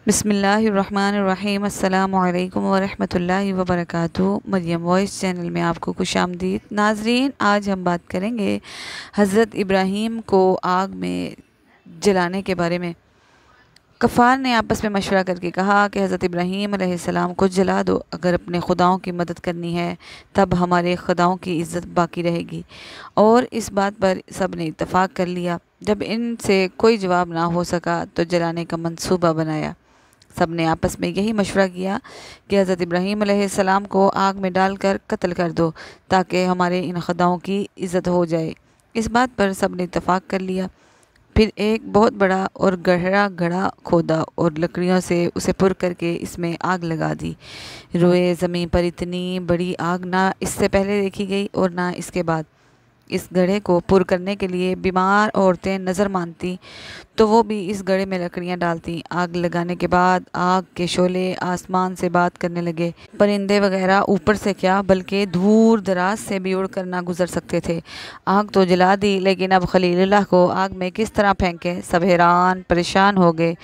बिस्मिल्लाहिर्रहमानिर्रहीम अस्सलामु अलैकुम वरहमतुल्लाहि वबरकातुहू। मरियम वॉइस चैनल में आपको खुशामदीद। नाजरीन, आज हम बात करेंगे हज़रत इब्राहीम को आग में जलाने के बारे में। कफ़ार ने आपस में मशवरा करके कहा कि हज़रत इब्राहीम अलैहिस्सलाम को जला दो। अगर अपने खुदाओं की मदद करनी है तब हमारे खुदाओं की इज़्ज़त बाकी रहेगी। और इस बात पर सब ने इत्तफ़ाक़ कर लिया। जब इनसे कोई जवाब ना हो सका तो जलाने का मंसूबा बनाया। सब ने आपस में यही मशवरा किया कि हज़रत इब्राहीम अलैहिस्सलाम को आग में डालकर कत्ल कर दो ताकि हमारे इन खुदाओं की इज़्ज़त हो जाए। इस बात पर सब ने इत्तफ़ाक़ कर लिया। फिर एक बहुत बड़ा और गहरा गड्ढा खोदा और लकड़ियों से उसे पुर करके इसमें आग लगा दी। रोए ज़मीन पर इतनी बड़ी आग ना इससे पहले देखी गई और ना इसके बाद। इस गड्ढे को पुर करने के लिए बीमार औरतें नज़र मानती तो वो भी इस गड्ढे में लकड़ियां डालती। आग लगाने के बाद आग के शोले आसमान से बात करने लगे। परिंदे वगैरह ऊपर से क्या बल्कि दूर दराज से भी उड़ कर ना गुजर सकते थे। आग तो जला दी, लेकिन अब खलीलुल्लाह को आग में किस तरह फेंके, सब हैरान परेशान हो गए।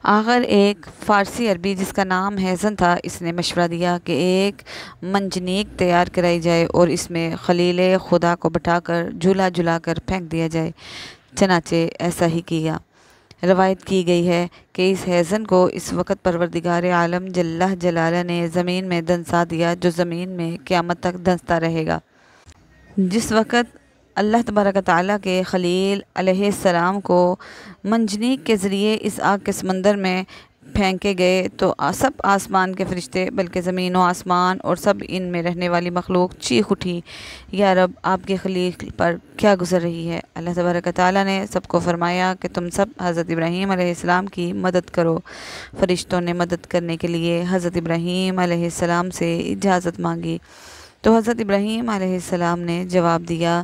आखिर एक फ़ारसी अरबी जिसका नाम हैज़न था, इसने मशवरा दिया कि एक मंजनीक तैयार कराई जाए और इसमें खलील खुदा को बैठाकर झूला झुलाकर फेंक दिया जाए। चनाचे ऐसा ही किया। रवायत की गई है कि इस हैज़न को इस वक्त परवरदिगार आलम जल्ला जलाला ने ज़मीन में दंसा दिया, जो ज़मीन में क़यामत तक दंसता रहेगा। जिस वक्त अल्लाह तबारक ताला के खलील अलैहिस्सलाम को मंजनीक के ज़रिए इस आग के समंदर में फेंके गए तो सब आसमान के फ़रिश्ते बल्कि ज़मीन व आसमान और सब इन में रहने वाली मखलूक चीख उठी, या रब, आपके खलील पर क्या गुज़र रही है। अल्लाह तबारक ताला ने सबको फरमाया कि तुम सब हज़रत इब्राहीम अलैहिस्सलाम की मदद करो। फ़रिश्तों ने मदद करने के लिए हज़रत इब्राहीम अलैहिस्सलाम से इजाज़त मांगी तो हज़रत इब्राहीम अलैहिस्सलाम ने जवाब दिया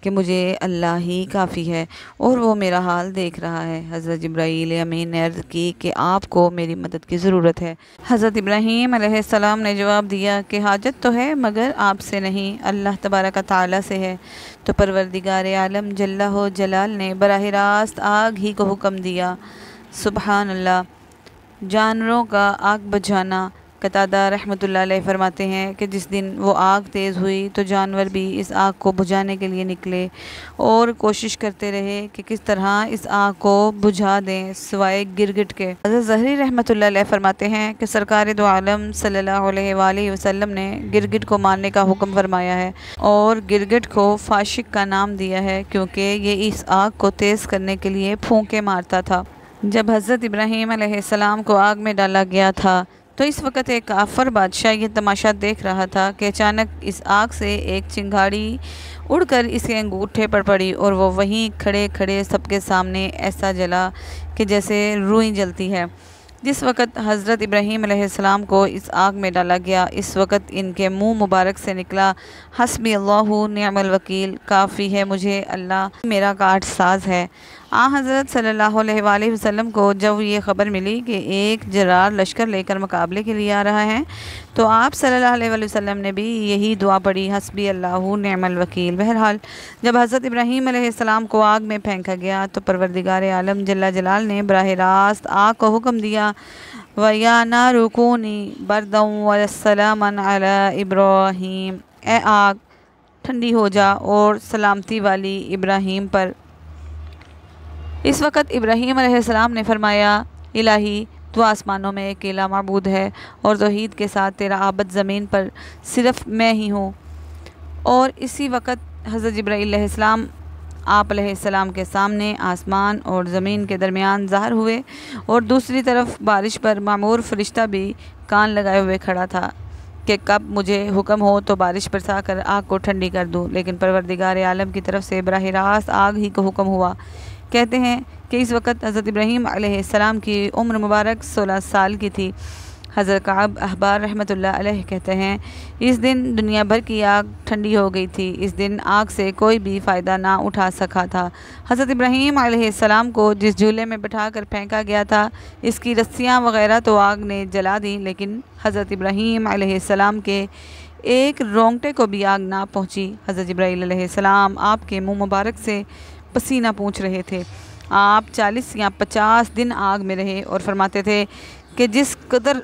कि मुझे अल्लाह ही काफ़ी है और वो मेरा हाल देख रहा है। हज़रत जिब्राईल अमीन ने अर्ज़ की कि आपको मेरी मदद की ज़रूरत है। हज़रत इब्राहीम अलैहिस्सलाम ने जवाब दिया कि हाजत तो है मगर आपसे नहीं, अल्लाह तबारक ताला से है। तो परवरदिगार आलम जल्ला जलाल ने बराह रास्त आग ही को हुक्म दिया। सुबहान अल्लाह। जानवरों का आग बुझाना। कतादा रहमतुल्लाह अलैह फरमाते हैं कि जिस दिन वो आग तेज़ हुई तो जानवर भी इस आग को बुझाने के लिए निकले और कोशिश करते रहे कि किस तरह इस आग को बुझा दें, सिवाय गिरगिट के। हज़रत ज़हरी रहमतुल्लाह अलैह फरमाते हैं कि सरकार दो आलम सल्लल्लाहु अलैहि वसल्लम ने गिरगिट को मारने का हुक्म फरमाया है और गिरगिट को फाशिक का नाम दिया है क्योंकि ये इस आग को तेज़ करने के लिए फूंके मारता था। जब हज़रत इब्राहीम अलैहिस्सलाम को आग में डाला गया था तो इस वक्त एक काफर बादशाह ये तमाशा देख रहा था कि अचानक इस आग से एक चिंगारी उड़कर इसके अंगूठे पर पड़ी और वो वहीं खड़े खड़े सबके सामने ऐसा जला कि जैसे रूई जलती है। जिस वक्त हज़रत इब्राहीम अलैहिस्सलाम को इस आग में डाला गया, इस वक्त इनके मुंह मुबारक से निकला, हस्बी अल्लाहु निअमल वकील, काफ़ी है मुझे अल्लाह मेरा काट साज है। हज़रत सल्लल्लाहु अलैहि वसल्लम को जब ये ख़बर मिली कि एक जरार लश्कर लेकर मुकाबले के लिए आ रहा है तो आप सल्लल्लाहु अलैहि वसल्लम ने भी यही दुआ पढ़ी, हस्बी अल्लाहु निअमल वकील। बहरहाल जब हज़रत इब्राहीम अलैहिस्सलाम को आग में फेंका गया तो परवरदिगार आलम जल्ला जलाल ने बराह रास्त आग को हुक्म दिया, वया नारु कूनी बरदम व सलामन अला इब्राहीम, ए आग ठंडी हो जा और सलामती वाली इब्राहीम पर। इस वक्त इब्राहीम अलैहिस्सलाम ने फरमाया, इलाही, तो आसमानों में अकेला माबूद है और तौहीद के साथ तेरा आबद ज़मीन पर सिर्फ़ मैं ही हूँ। और इसी वक्त हज़रत जिब्राईल अलैहिस्सलाम आप अलैहिस्सलाम के सामने आसमान और ज़मीन के दरमियान ज़ाहिर हुए और दूसरी तरफ बारिश पर मामूर फ़रिश्ता भी कान लगाए हुए खड़ा था कि कब मुझे हुक्म हो तो बारिश बरसा कर आग को ठंडी कर दूँ। लेकिन परवरदिगार आलम की तरफ से बराह रास्त आग ही को हुक्म हुआ। कहते हैं कि इस वक्त हज़रत इब्राहीम अलैहिस्सलाम की उम्र मुबारक 16 साल की थी। हज़रत काब अहबार रहमतुल्लाह अलैह कहते हैं, इस दिन दुनिया भर की आग ठंडी हो गई थी। इस दिन आग से कोई भी फ़ायदा ना उठा सका था। हज़रत इब्राहीम अलैहिस्सलाम को जिस झूले में बैठा कर फेंका गया था, इसकी रस्सियाँ वग़ैरह तो आग ने जला दी, लेकिन हज़रत इब्राहीम अलैहिस्सलाम के एक रोंगटे को भी आग ना पहुँची। हज़रत जिब्राईल अलैहिस्सलाम आपके मुँह मुबारक से पसीना पूछ रहे थे। आप 40 या 50 दिन आग में रहे और फरमाते थे कि जिस कदर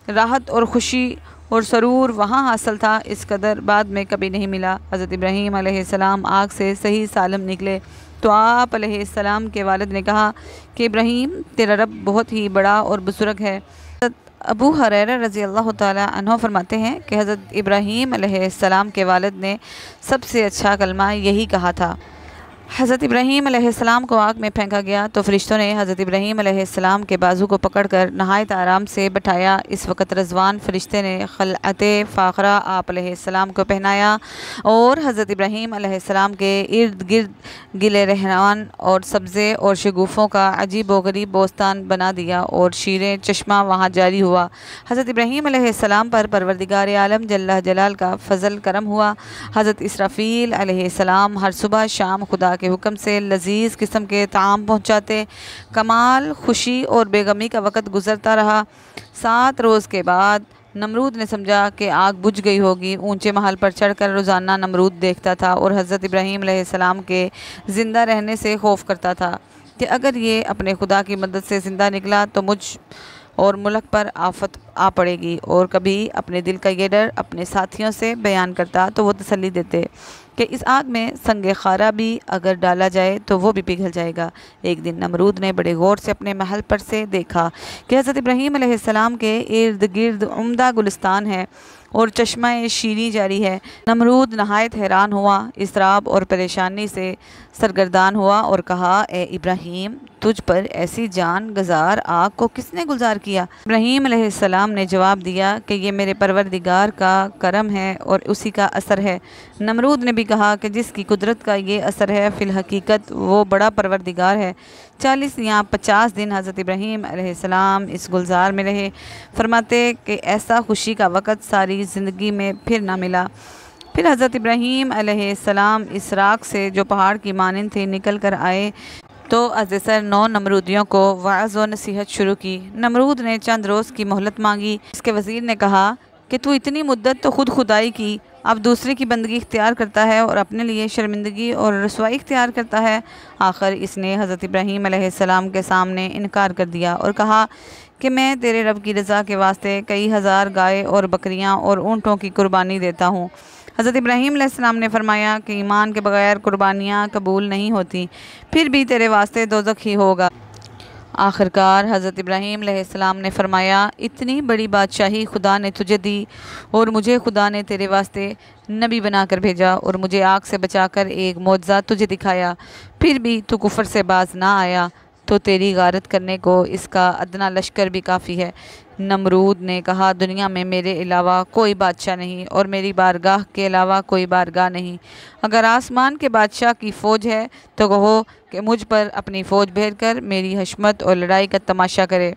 राहत और ख़ुशी और सरूर वहाँ हासिल था, इस कदर बाद में कभी नहीं मिला। हज़रत इब्राहीम अलैहिस्सलाम आग से सही सालम निकले तो आप अलैहिस्सलाम के वालिद ने कहा कि इब्राहीम, तेरा रब बहुत ही बड़ा और बुज़ुर्ग है। अबू हुरैरा रज़ी अल्लाह ताला अन्हु फरमाते हैं कि हज़रत इब्राहीम अलैहिस्सलाम के वालिद ने सबसे अच्छा कलमा यही कहा था। हज़रत इब्राहीम अलैहिस्सलाम को आग में फेंका गया तो फ़रिश्तों ने हज़रत इब्राहीम अलैहिस्सलाम के बाजू को पकड़कर नहायत आराम से बैठाया। इस वक्त रज़वान फ़रिश्ते ने खलअत फ़ाखरा आप अलैहिस्सलाम को पहनाया और हज़रत इब्राहीम अलैहिस्सलाम के इर्द गिर्द गिले रहमान और सब्ज़े और शगुफ़ों का अजीब व गरीब बोस्तान बना दिया और शीरें चश्मा वहाँ जारी हुआ। हज़रत इब्राहीम अलैहिस्सलाम पर परवरदिगार आलम जल्ल जलाल का फ़ज़ल करम हुआ। हज़रत इसराफ़ील अलैहिस्सलाम हर सुबह शाम खुदा के हुक्म से लजीज़ किस्म के ताम पहुँचाते। कमाल खुशी और बेगमी का वक़्त गुज़रता रहा। 7 रोज़ के बाद नमरूद ने समझा कि आग बुझ गई होगी। ऊंचे महल पर चढ़कर रोज़ाना नमरूद देखता था और हज़रत इब्राहीम अलैहिस्सलाम के ज़िंदा रहने से खौफ करता था कि अगर ये अपने खुदा की मदद से ज़िंदा निकला तो मुझ और मुल्क पर आफत आ पड़ेगी। और कभी अपने दिल का ये डर अपने साथियों से बयान करता तो वो तसल्ली देते कि इस आग में संगे खारा भी अगर डाला जाए तो वो भी पिघल जाएगा। एक दिन नमरूद ने बड़े गौर से अपने महल पर से देखा कि हज़रत इब्राहीम अलैहिस्सलाम के इर्द गिर्द उम्दा गुलिस्तान है और चश्मा शीरी जारी है। नमरूद नहायत हैरान हुआ, इसराब और परेशानी से सरगर्दान हुआ और कहा, ए इब्राहीम, तुझ पर ऐसी जान गजार आग को किसने गुलजार किया? इब्राहीम अलैहिस्सलाम ने जवाब दिया कि ये मेरे परवरदिगार का करम है और उसी का असर है। नमरूद ने भी कहा कि जिसकी कुदरत का ये असर है फ़िल हकीकत वो बड़ा परवरदिगार है। 40 या 50 दिन हज़रत इब्राहीम अलैहिस्सलाम इस गुलजार में रहे। फरमाते कि ऐसा खुशी का वक़्त सारी ज़िंदगी में फिर ना मिला। फिर हज़रत इब्राहीम अलैहिस्सलाम इस राख से जो पहाड़ की मानंद थी निकल कर आए तो अज़सर 9 नमरूदियों को वाज़ व नसीहत शुरू की। नमरूद ने चंद रोज़ की मोहलत मांगी। इसके वज़ीर ने कहा कि तू इतनी मुद्दत तो खुद खुदाई की, अब दूसरे की बंदगी इख्तियार करता है और अपने लिए शर्मिंदगी और रसवाई इख्तियार करता है। आखिर इसने हज़रत इब्राहीम अलैहिस्सलाम के सामने इनकार कर दिया और कहा कि मैं तेरे रब की रज़ा के वास्ते कई हज़ार गाय और बकरियां और ऊँटों की कुर्बानी देता हूँ। हज़रत इब्राहीम अलैहिस्सलाम ने फरमाया कि ईमान के बगैर कुर्बानियाँ कबूल नहीं होती, फिर भी तेरे वास्ते दोज़ख ही होगा। आखिरकार हज़रत इब्राहीम अलैहिस्सलाम ने फरमाया, इतनी बड़ी बादशाही खुदा ने तुझे दी और मुझे खुदा ने तेरे वास्ते नबी बनाकर भेजा और मुझे आग से बचाकर एक मौजज़ा तुझे दिखाया, फिर भी तू कुफ्र से बाज ना आया तो तेरी गारत करने को इसका अदना लश्कर भी काफ़ी है। नमरूद ने कहा, दुनिया में मेरे अलावा कोई बादशाह नहीं और मेरी बारगाह के अलावा कोई बारगाह नहीं। अगर आसमान के बादशाह की फ़ौज है तो कहो कि मुझ पर अपनी फ़ौज भेज कर मेरी हशमत और लड़ाई का तमाशा करे।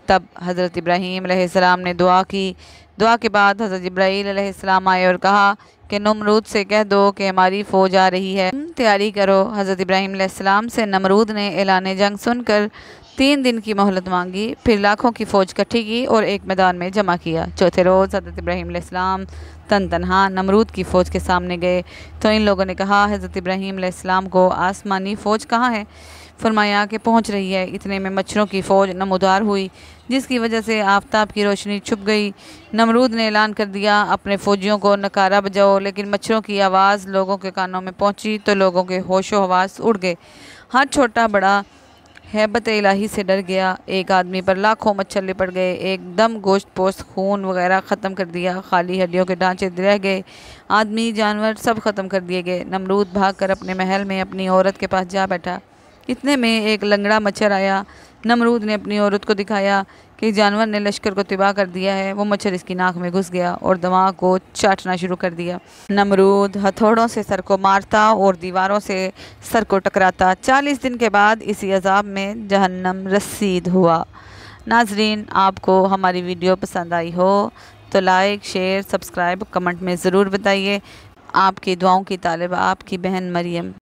तब हज़रत इब्राहीम अलैहिस्सलाम ने दुआ की। दुआ के बाद हज़रत जिब्राईल अलैहिस्सलाम आए और कहा कि नमरूद से कह दो कि हमारी फ़ौज आ रही है, तैयारी करो। हज़रत इब्राहीम अलैहिस्सलाम से नमरूद ने ऐलान जंग सुनकर 3 दिन की मोहलत मांगी, फिर लाखों की फ़ौज इकट्ठी की और एक मैदान में जमा किया। चौथे रोज़ हज़रत इब्राहीम अलैहिस्सलाम तनहा नमरूद की फ़ौज के सामने गए तो इन लोगों ने कहा, हज़रत इब्राहीम अलैहिस्सलाम को आसमानी फ़ौज कहाँ है? फरमाया कि पहुँच रही है। इतने में मच्छरों की फ़ौज नमूदार हुई जिसकी वजह से आफताब की रोशनी छुप गई। नमरूद ने ऐलान कर दिया, अपने फ़ौजियों को नकारा बजाओ, लेकिन मच्छरों की आवाज़ लोगों के कानों में पहुंची तो लोगों के होशो हवास उड़ गए। हर छोटा बड़ा हैबत इलाही से डर गया। एक आदमी पर लाखों मच्छर लिपट गए, एकदम गोश्त पोस्ट खून वगैरह ख़त्म कर दिया, खाली हड्डियों के ढांचे रह गए, आदमी जानवर सब ख़त्म कर दिए गए। नमरूद भागकर अपने महल में अपनी औरत के पास जा बैठा। इतने में एक लंगड़ा मच्छर आया। नमरूद ने अपनी औरत को दिखाया कि जानवर ने लश्कर को तिबाह कर दिया है। वो मच्छर इसकी नाक में घुस गया और दिमाग को चाटना शुरू कर दिया। नमरूद हथौड़ों से सर को मारता और दीवारों से सर को टकराता। 40 दिन के बाद इसी अजाब में जहन्नम रसीद हुआ। नाजरीन, आपको हमारी वीडियो पसंद आई हो तो लाइक, शेयर, सब्सक्राइब, कमेंट में ज़रूर बताइए। आपकी दुआओं की तालिब आपकी बहन मरियम।